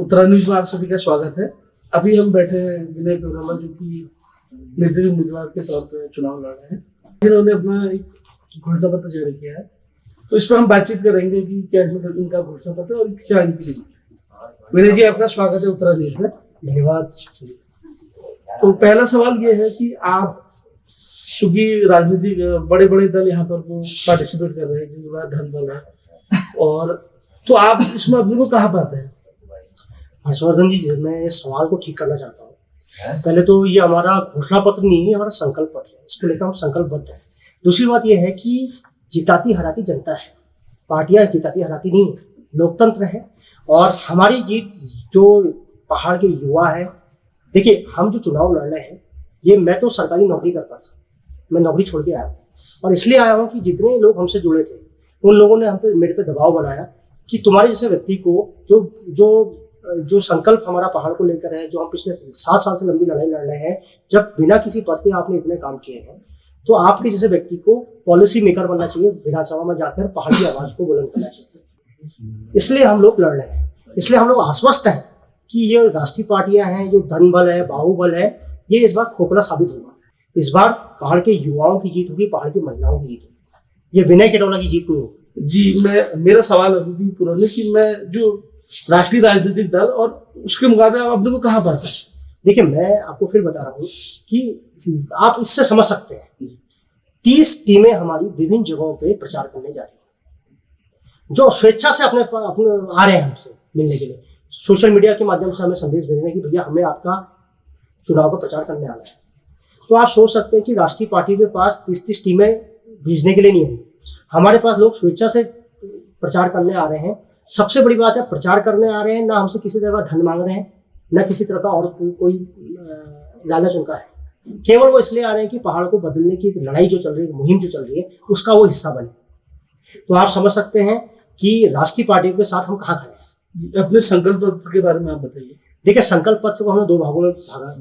Uttara news में आप सभी का स्वागत है। अभी हम बैठे हैं विनय पिरोला, जो कि निर्दलीय उम्मीदवार के तौर पर चुनाव लड़ रहे हैं। इन्होंने अपना एक घोषणा पत्र जारी किया है, तो इस पर हम बातचीत करेंगे कि क्या इनका घोषणा पत्र और क्या इनकी। विनय जी, आपका स्वागत है उत्तरा न्यूज में। धन्यवाद। तो पहला सवाल ये है कि आप, चूंकि राजनीतिक बड़े बड़े दल यहाँ पर पार्टिसिपेट कर रहे हैं, जिनके बाद धन बल है, और तो आप इसमें अपने को कहाँ पाते हैं? हर्षवर्धन जी, मैं इस सवाल को ठीक करना चाहता हूँ। पहले तो ये हमारा घोषणा पत्र नहीं है, हमारा संकल्प पत्र है। इसको लेकर हम संकल्पबद्ध है। दूसरी बात यह है कि जिताती हराती जनता है, पार्टियां जिताती हराती नहीं है, लोकतंत्र है। और हमारी जीत जो पहाड़ के युवा है, देखिए हम जो चुनाव लड़ रहे हैं, ये मैं तो सरकारी नौकरी करता था, मैं नौकरी छोड़ के आया हूँ। और इसलिए आया हूँ कि जितने लोग हमसे जुड़े थे उन लोगों ने हम पे मेरे पे दबाव बनाया कि तुम्हारे जैसे व्यक्ति को जो संकल्प हमारा पहाड़ को लेकर है, जो हम पिछले 7 साल से लंबी लड़ाई लड़ रहे हैं, जब बिना किसी पद के आपने इतने काम किए हैं, तो आपके जैसे व्यक्ति को पॉलिसी मेकर बनना चाहिए, विधानसभा में जाकर पहाड़ की आवाज को बुलंद करना चाहिए। इसलिए हम लोग लड़ रहे हैं। इसलिए हम लोग आश्वस्त हैं कि ये राष्ट्रीय पार्टियां हैं, जो धन बल है, बाहुबल है, ये इस बार खोखला साबित होगा। इस बार पहाड़ के युवाओं की जीत होगी, पहाड़ की महिलाओं की जीत होगी। ये विनय केटौला की जीत नहीं होगी। जी, मेरा सवाल अभी भी पूरा नहीं कि मैं जो राष्ट्रीय राजनीतिक दल और उसके मुकाबले आप अपने को कहाँ पाते हैं? देखिए, मैं आपको फिर बता रहा हूँ कि आप इससे समझ सकते हैं। 30 टीमें हमारी विभिन्न जगहों पे प्रचार करने जा रही हैं, जो स्वेच्छा से अपने आ रहे हैं हमसे मिलने के लिए। सोशल मीडिया के माध्यम से हमें संदेश भेज रहे हैं कि भैया हमें आपका चुनाव का प्रचार करने आना है। तो आप सोच सकते हैं कि राष्ट्रीय पार्टी के पास 30 टीमें भेजने के लिए नहीं होंगी। हमारे पास लोग स्वेच्छा से प्रचार करने आ रहे हैं। सबसे बड़ी बात है, प्रचार करने आ रहे हैं, ना हमसे किसी तरह का धन मांग रहे हैं, ना किसी तरह का और कोई लालच उनका है। केवल वो इसलिए आ रहे हैं कि पहाड़ को बदलने की लड़ाई जो चल रही है, मुहिम जो चल रही है, उसका वो हिस्सा बने। तो आप समझ सकते हैं कि राष्ट्रीय पार्टी के साथ हम कहाँ खड़े हैं। अपने संकल्प पत्र के बारे में आप बताइए। देखिए, संकल्प पत्र को हमने 2 भागों में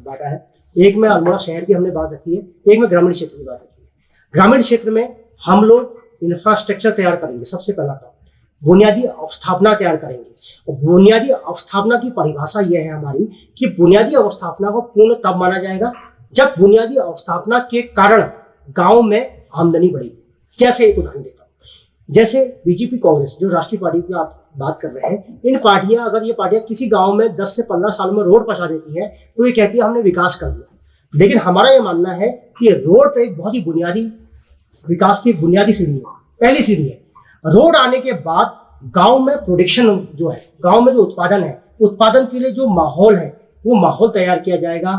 बांटा है। एक में अल्मोड़ा शहर की हमने बात रखी है, एक में ग्रामीण क्षेत्र की बात रखी है। ग्रामीण क्षेत्र में हम लोग इंफ्रास्ट्रक्चर तैयार करेंगे। सबसे पहला काम, बुनियादी अवस्थापना तैयार करेंगे। और बुनियादी अवस्थापना की परिभाषा यह है हमारी कि बुनियादी अवस्थापना को पूर्ण तब माना जाएगा जब बुनियादी अवस्थापना के कारण गांव में आमदनी बढ़ेगी। जैसे एक उदाहरण देता हूँ, जैसे बीजेपी, कांग्रेस, जो राष्ट्रीय पार्टी की आप बात कर रहे हैं, इन पार्टियां, अगर ये पार्टियां किसी गांव में 10 से 15 साल में रोड पहुंचा देती है, तो ये कहती है हमने विकास कर दिया। लेकिन हमारा ये मानना है कि रोड एक बहुत ही बुनियादी विकास की बुनियादी सीढ़ी है, पहली सीढ़ी है। रोड आने के बाद गांव में प्रोडक्शन जो है, गांव में जो उत्पादन है, उत्पादन के लिए जो माहौल है, वो माहौल तैयार किया जाएगा।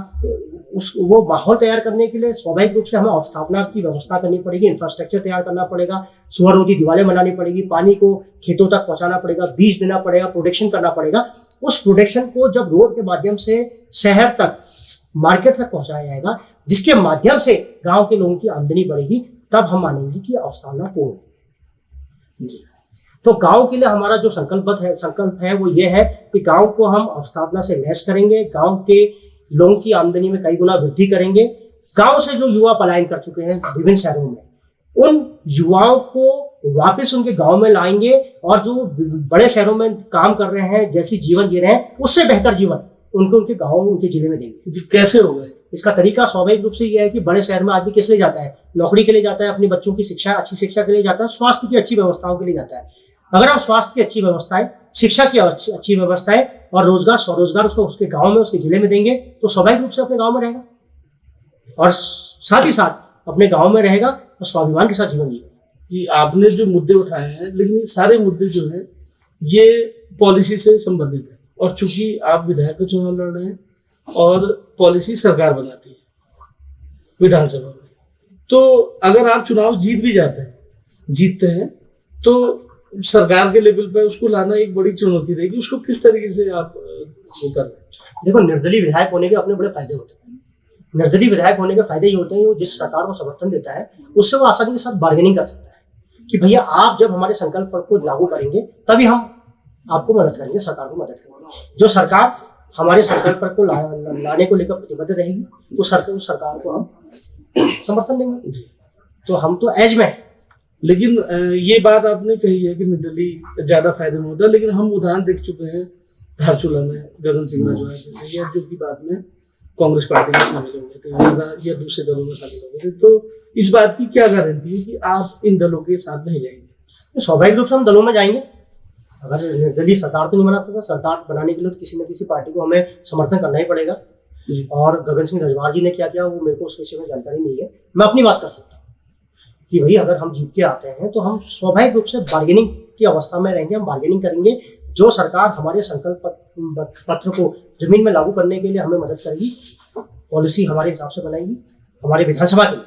वो माहौल तैयार करने के लिए स्वाभाविक रूप से हमें अवस्थापना की व्यवस्था करनी पड़ेगी, इंफ्रास्ट्रक्चर तैयार करना पड़ेगा, सुअरोधी दीवारें बनानी पड़ेगी, पानी को खेतों तक पहुंचाना पड़ेगा, बीज देना पड़ेगा, प्रोडक्शन करना पड़ेगा। उस प्रोडक्शन को जब रोड के माध्यम से शहर तक, मार्केट तक पहुंचाया जाएगा, जिसके माध्यम से गाँव के लोगों की आमदनी बढ़ेगी, तब हम मानेंगे कि अवस्थापना पूर्ण है। तो गांव के लिए हमारा जो संकल्प है वो ये है कि गांव को हम अवस्थापना से लैस करेंगे, गांव के लोगों की आमदनी में कई गुना वृद्धि करेंगे। गांव से जो युवा पलायन कर चुके हैं विभिन्न शहरों में, उन युवाओं को वापस उनके गांव में लाएंगे, और जो बड़े शहरों में काम कर रहे हैं, जैसी जीवन जी रहे हैं, उससे बेहतर जीवन उनको उनके गाँव, उनके जिले में देंगे। कैसे होगा इसका तरीका? स्वाभाविक रूप से यह है कि बड़े शहर में आदमी किस लिए जाता है? नौकरी के लिए जाता है, अपने बच्चों की शिक्षा, अच्छी शिक्षा के लिए जाता है, स्वास्थ्य की अच्छी व्यवस्थाओं के लिए जाता है। अगर हम स्वास्थ्य की अच्छी व्यवस्थाएं, शिक्षा की अच्छी व्यवस्थाएं और रोजगार, स्वरोजगार उसको उसके गांव में, उसके जिले में देंगे, तो स्वाभाविक रूप से अपने गांव में रहेगा, और साथ ही साथ अपने गांव में रहेगा और स्वाभिमान के साथ जीवन जिएगा। जी, आपने जो मुद्दे उठाए हैं, लेकिन ये सारे मुद्दे जो हैं ये पॉलिसी से संबंधित है, और चूंकि आप विधायक का चुनाव लड़ रहे हैं और पॉलिसी सरकार बनाती है विधानसभा में, तो अगर आप चुनाव जीतते हैं तो सरकार के लेवल पे उसको लाना एक बड़ी चुनौती रहेगी। उसको किस तरीके से आप वो कर रहे हैं? देखो, निर्दलीय विधायक होने के अपने बड़े फायदे होते हैं। निर्दलीय विधायक होने के फायदे ये होते हैं, वो जिस सरकार को समर्थन देता है उससे वो आसानी के साथ बार्गेनिंग कर सकता है कि भैया आप जब हमारे संकल्प को लागू करेंगे तभी हम आपको मदद करेंगे, सरकार को मदद करेंगे। जो सरकार हमारे संकल्प को लाने को लेकर प्रतिबद्ध रहेगी, उस सरकार को हम समर्थन देंगे। तो हम तो एज में। लेकिन ये बात आपने कही है कि निर्दलीय ज्यादा फायदे में होता है, लेकिन हम उदाहरण देख चुके हैं धारचूला में गगन सिंह रजवाड़ जैसे, या जो कि बाद में कांग्रेस पार्टी में शामिल हो गए थे या दूसरे दलों में शामिल हो गए थे, तो इस बात की क्या गारंटी है कि आप इन दलों के साथ नहीं जाएंगे? स्वाभाविक रूप से हम दलों में जाएंगे। अगर निर्दलीय सरकार तो नहीं बना सकता, सरकार बनाने के लिए तो किसी न किसी पार्टी को हमें समर्थन करना ही पड़ेगा। और गगन सिंह रजवाड़ जी ने क्या किया वो मेरे को उस विषय में जानकारी नहीं है। मैं अपनी बात कर सकता हूँ कि भाई अगर हम जीत के आते हैं तो हम स्वाभाविक रूप से बार्गेनिंग की अवस्था में रहेंगे, हम बार्गेनिंग करेंगे। जो सरकार हमारे संकल्प पत्र को जमीन में लागू करने के लिए हमें मदद करेगी, पॉलिसी हमारे हिसाब से बनाएगी, हमारे विधानसभा की,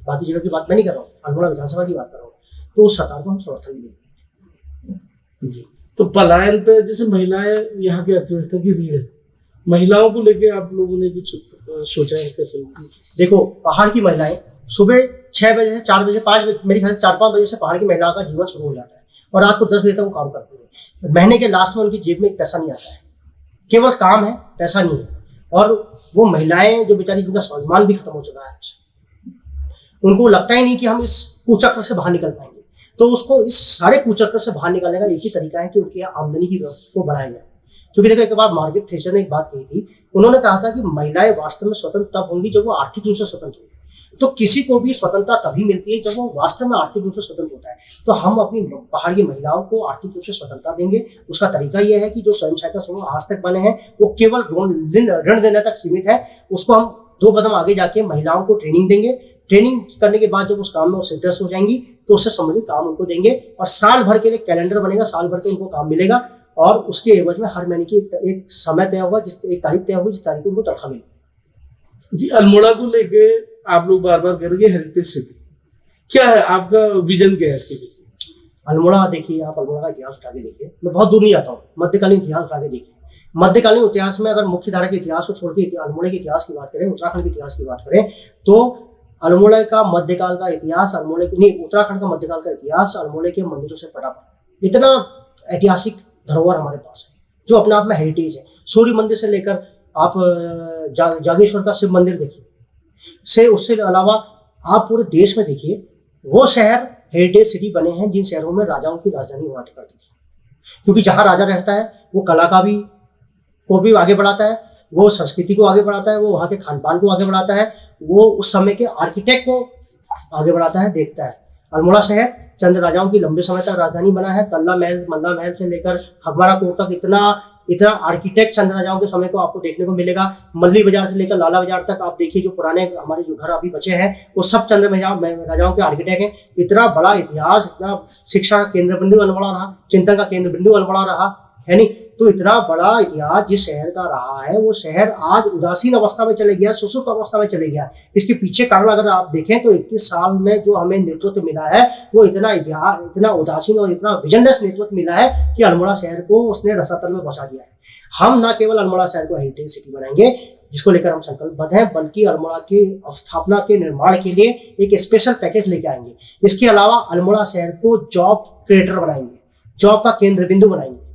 बाकी जगह की बात मैं नहीं कर रहा हूँ, अल्मोड़ा विधानसभा की बात कर रहा हूँ, तो उस सरकार को हम समर्थन देंगे। जी, तो पलायन पे जैसे महिलाएं यहाँ की अर्थव्यवस्था की रीढ़ है, महिलाओं को लेके आप लोगों ने कुछ सोचा है कैसे? देखो, पहाड़ की महिलाएं सुबह 6 बजे से 4 बजे 5 बजे, मेरे ख्याल से 4-5 बजे से पहाड़ की महिलाओं का जीवन शुरू हो जाता है और रात को 10 बजे तक वो काम करती है। महीने के लास्ट में उनकी जेब में एक पैसा नहीं आता है, केवल काम है, पैसा नहीं है। और वो महिलाएं जो बेचारी, जिनका स्वाभिमान भी खत्म हो चुका है आज, उनको लगता ही नहीं कि हम इस कुचक्र से बाहर निकल पाएंगे। तो उसको इस सारे कुचक्र से बाहर निकलने का एक ही तरीका है कि उनकी आमदनी की व्यवस्था को बढ़ाया जाए। क्योंकि देखो, एक बार मार्गरेट थैचर ने एक बात कही थी, उन्होंने कहा था कि महिलाएं वास्तव में स्वतंत्र तब होंगी जब वो आर्थिक रूप से स्वतंत्र होंगी। तो किसी को भी स्वतंत्रता तभी मिलती है जब वो वास्तव में आर्थिक रूप से स्वतंत्र होता है। तो हम अपनी पहाड़ की महिलाओं को आर्थिक रूप से स्वतंत्रता देंगे। उसका तरीका यह है कि जो स्वयं सहायता समूह आज तक बने हैं वो केवल ऋण देने तक सीमित है। उसको हम 2 कदम आगे जाके महिलाओं को ट्रेनिंग देंगे। ट्रेनिंग करने के बाद जब उस काम में वो सिद्धस्त हो जाएंगी तो उससे संबंधित काम उनको देंगे और साल भर के लिए कैलेंडर बनेगा, साल भर के उनको काम मिलेगा और उसके एवज में हर महीने की एक समय तय होगा, एक तारीख तय होगी जिस तारीख को उनको तनख्वाह मिलेगी। जी, अल्मोड़ा को लेके आप लोग बार बार करेंगे हेरिटेज सिटी, क्या है आपका विजन, क्या है इसके पीछे? अल्मोड़ा देखिए, आप अल्मोड़ा का इतिहास उठा के देखिए, मैं बहुत दूर नहीं जाता हूँ, मध्यकालीन इतिहास उठा के देखिए। मध्यकालीन इतिहास में अगर मुख्य धारा के इतिहास को छोड़ के अल्मोड़ा के इतिहास की बात करें, उत्तराखंड के इतिहास की बात करें, तो अल्मोड़ा का मध्यकाल का इतिहास, उत्तराखंड का मध्यकाल का इतिहास अल्मोड़ा के मंदिरों से पटा पड़ा है। इतना ऐतिहासिक धरोहर हमारे पास है जो अपने आप में हेरिटेज है। सूर्य मंदिर से लेकर आप जागेश्वर का शिव मंदिर देखिए, उससे अलावा आप पूरे देश में देखिए, वो शहर हेरिटेज सिटी बने हैं जिन शहरों में राजाओं की राजधानी हुआ करती थी। क्योंकि जहां राजा रहता है वो कला को भी आगे बढ़ाता है, वो संस्कृति को आगे बढ़ाता है, वो वहाँ के खान पान को आगे बढ़ाता है, वो उस समय के आर्किटेक्ट को आगे बढ़ाता है, देखता है। अल्मोड़ा शहर चंद राजाओं की लंबे समय तक राजधानी बना है। तल्ला महल, मल्ला महल से लेकर खगवाड़ा कोट तक इतना आर्किटेक्ट चंद राजाओं के समय को आपको देखने को मिलेगा। मल्ली बाजार से लेकर लाला बाजार तक आप देखिए, जो पुराने हमारे जो घर अभी बचे हैं वो सब चंद राजाओं के आर्किटेक्ट हैं। इतना बड़ा इतिहास, इतना शिक्षा का केंद्र बिंदु अल्मोड़ा रहा, चिंतन का केंद्र बिंदु अल्मोड़ा रहा है नहीं। तो इतना बड़ा इतिहास जिस शहर का रहा है वो शहर आज उदासीन अवस्था में चले गया, सुसुप्त अवस्था में चले गया। इसके पीछे कारण अगर आप देखें तो 21 साल में जो हमें नेतृत्व मिला है वो इतना उदासीन और इतना विजनलेस नेतृत्व मिला है कि अल्मोड़ा शहर को उसने रसातल में पहुंचा दिया है। हम न केवल अल्मोड़ा शहर को हेरिटेज सिटी बनाएंगे जिसको लेकर हम संकल्पबद्ध हैं, बल्कि अल्मोड़ा की स्थापना के निर्माण के लिए एक स्पेशल पैकेज लेके आएंगे। इसके अलावा अल्मोड़ा शहर को जॉब क्रिएटर बनाएंगे, जॉब का केंद्र बिंदु बनाएंगे।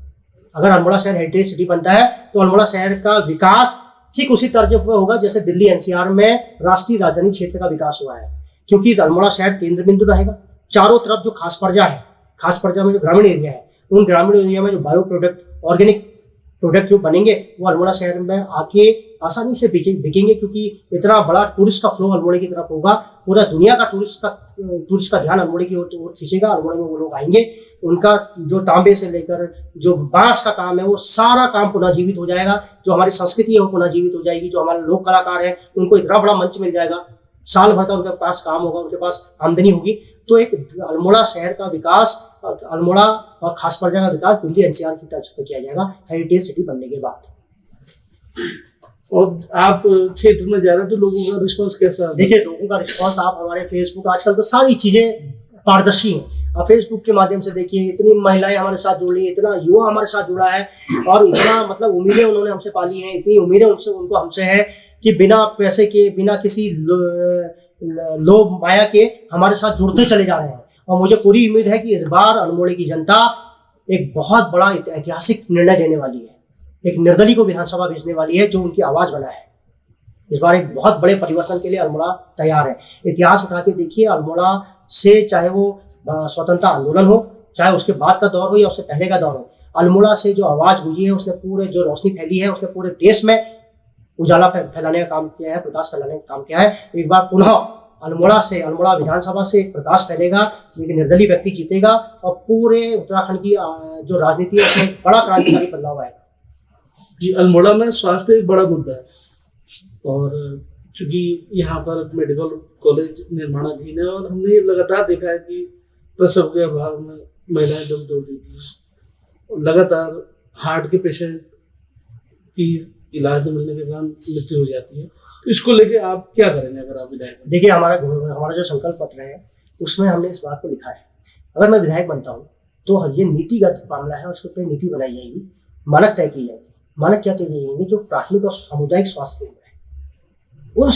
अगर अल्मोड़ा शहर हेरिटेज सिटी बनता है तो अल्मोड़ा शहर का विकास ठीक उसी तर्ज पर होगा जैसे दिल्ली एनसीआर में राष्ट्रीय राजधानी क्षेत्र का विकास हुआ है। क्योंकि अल्मोड़ा शहर केंद्र बिंदु रहेगा। चारों तरफ जो खास पर्जा है, खास पर्जा में जो ग्रामीण एरिया है, उन ग्रामीण एरिया में जो बायो प्रोडक्ट, ऑर्गेनिक प्रोडक्ट जो बनेंगे वो अल्मोड़ा शहर में आके आसानी से बिकेंगे। क्योंकि इतना बड़ा टूरिस्ट का फ्लो अल्मोड़ा की तरफ होगा, पूरा दुनिया का टूरिस्ट का ध्यान अल्मोड़ा की ओर खींचेगा। अल्मोड़ा में वो लोग आएंगे, उनका जो तांबे से लेकर जो बांस का काम है वो सारा काम पुनः जीवित हो जाएगा। जो हमारी संस्कृति है वो पुनः जीवित हो जाएगी। जो हमारे लोक कलाकार हैं उनको इतना बड़ा मंच मिल जाएगा, साल भर का उनके पास काम होगा, उनके पास आमदनी होगी। तो एक अल्मोड़ा शहर का विकास, अल्मोड़ा और खास पर्जा का विकास दिल्ली एनसीआर की तरफ से किया जाएगा हेरिटेज सिटी बनने के बाद। और आप क्षेत्र में जा रहे हैं तो लोगों का रिस्पांस कैसा है? देखिए, लोगों का रिस्पांस आप हमारे फेसबुक, आजकल तो सारी चीजें पारदर्शी हैं। आप फेसबुक के माध्यम से देखिए, इतनी महिलाएं हमारे साथ जुड़ रही है, इतना युवा हमारे साथ जुड़ा है और इतना मतलब उम्मीदें उन्होंने हमसे पाली हैं, इतनी उम्मीदें उनको हमसे है कि बिना पैसे के, बिना किसी लोभ माया के हमारे साथ जुड़ते चले जा रहे हैं। और मुझे पूरी उम्मीद है कि इस बार अल्मोड़ा की जनता एक बहुत बड़ा ऐतिहासिक निर्णय लेने वाली है, एक निर्दलीय को विधानसभा भेजने वाली है जो उनकी आवाज बना है। इस बार एक बहुत बड़े परिवर्तन के लिए अल्मोड़ा तैयार है। इतिहास उठा के देखिए, अल्मोड़ा से चाहे वो स्वतंत्रता आंदोलन हो, चाहे उसके बाद का दौर हो या उससे पहले का दौर हो, अल्मोड़ा से जो आवाज गूंजी है उसने पूरे, जो रोशनी फैली है उसने पूरे देश में उजाला फैलाने का काम किया है, प्रकाश फैलाने का काम किया है। एक बार पुनः अल्मोड़ा विधानसभा से प्रकाश फैलेगा, एक निर्दलीय व्यक्ति जीतेगा और पूरे उत्तराखंड की जो राजनीति है उसमें बड़ा क्रांतिकारी बदलाव आएगा। जी, अल्मोड़ा में स्वास्थ्य एक बड़ा मुद्दा है और चूंकि यहाँ पर मेडिकल कॉलेज निर्माणाधीन है और हमने लगातार देखा है कि प्रसव के अभाव में महिलाएं दम तोड़ देती हैं, लगातार हार्ट के पेशेंट की इलाज न मिलने के कारण मृत्यु हो जाती है। तो इसको लेके आप क्या करेंगे अगर आप विधायक? देखिए, हमारा जो संकल्प पत्र है उसमें हमने इस बात को लिखा है, अगर मैं विधायक बनता हूँ तो ये नीतिगत मामला है, उसके ऊपर नीति बनाई जाएगी, मानक तय किए जाएंगे। मानक क्या तय किए जाएंगे? जो प्राथमिक और सामुदायिक स्वास्थ्य केंद्र है उन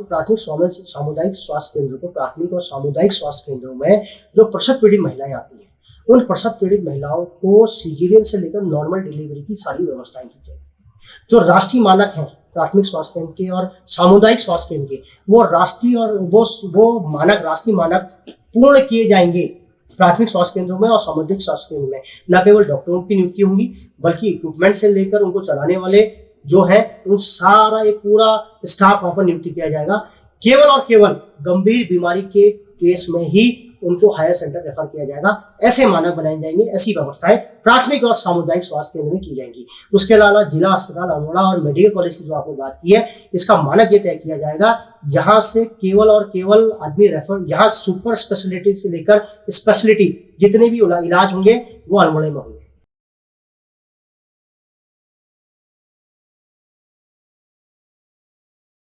प्राथमिक सामुदायिक स्वास्थ्य केंद्रों को, प्राथमिक और सामुदायिक स्वास्थ्य केंद्रों में जो प्रसव पीड़ित महिलाएं आती हैं उन प्रसव पीड़ित महिलाओं को सीजेरियन से लेकर नॉर्मल डिलीवरी की सारी व्यवस्थाएं की जाएगी। जो राष्ट्रीय मानक हैं प्राथमिक स्वास्थ्य केंद्र के और सामुदायिक स्वास्थ्य केंद्र के, वो राष्ट्रीय और वो राष्ट्रीय मानक पूर्ण किए जाएंगे प्राथमिक स्वास्थ्य केंद्रों में और सामुदायिक स्वास्थ्य केंद्र में। न केवल डॉक्टरों की नियुक्ति होंगी बल्कि इक्विपमेंट से लेकर उनको चलाने वाले जो है उन सारा एक पूरा स्टाफ वहां पर नियुक्ति किया जाएगा। केवल और केवल गंभीर बीमारी के केस में ही उनको हायर सेंटर रेफर किया जाएगा। ऐसे मानक बनाए जाएंगे, ऐसी व्यवस्थाएं प्राथमिक और सामुदायिक स्वास्थ्य केंद्र में की जाएंगी। उसके अलावा जिला अस्पताल अल्मोड़ा और मेडिकल कॉलेज की जो आपने बात की है, इसका मानक ये तय किया जाएगा, यहाँ से केवल और केवल आदमी रेफर, यहाँ सुपर स्पेशलिटी से लेकर स्पेशलिटी जितने भी इलाज होंगे वो अल्मोड़ा में होंगे।